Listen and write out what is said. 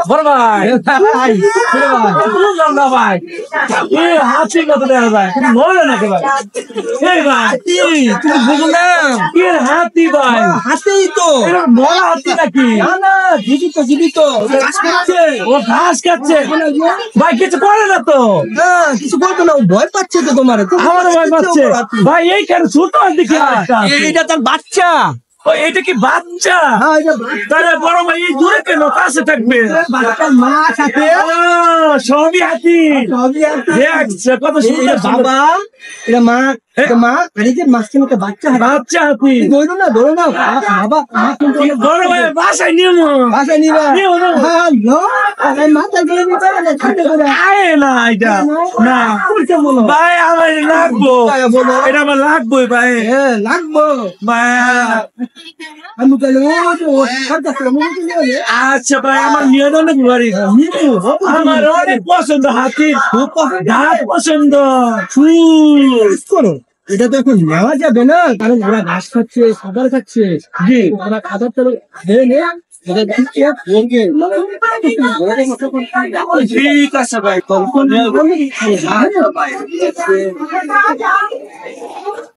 বড় ভাই বুঝলাম না ভাই হাতি কত দেওয়া যায় মরে নাকি ভাই এই ভাই তুমি বুঝো না হাতি ভাই হাতি তো মরা হাতি নাকি না জীবিত ও ঘাস খাচ্ছে ভাই কিছু করে না তো কিছু বলতো না ভয় পাচ্ছে তো তোমার আমার ভয় পাচ্ছে ভাই এইখানে ছোট দিকে এইটা তার বাচ্চা এটা কি বাচ্চা তাহলে বড় ভাই এই দূরে কেন কাছে থাকবে মা সাথে সবই হাতি কত সুন্দর বাবা এটা মা আর এই যে মাঝখানে একটা বাচ্চা হাতি ধরো না বাবা বড় ভাই বাসায় নিব না এটা না ভাই আমার লাগবো এটা আমার লাগবোই ভাই লাগবো আচ্ছা ভাই আমার নিয়ে অনেক বাড়ি আমার অনেক পছন্দ হাতি ঘাস পছন্দ এটা তো এখন নেওয়া যাবে না কারণ ওরা ঘাস খাচ্ছে খাবার খাচ্ছে জি ওরা খাবার তো ঠিক আছে ভাই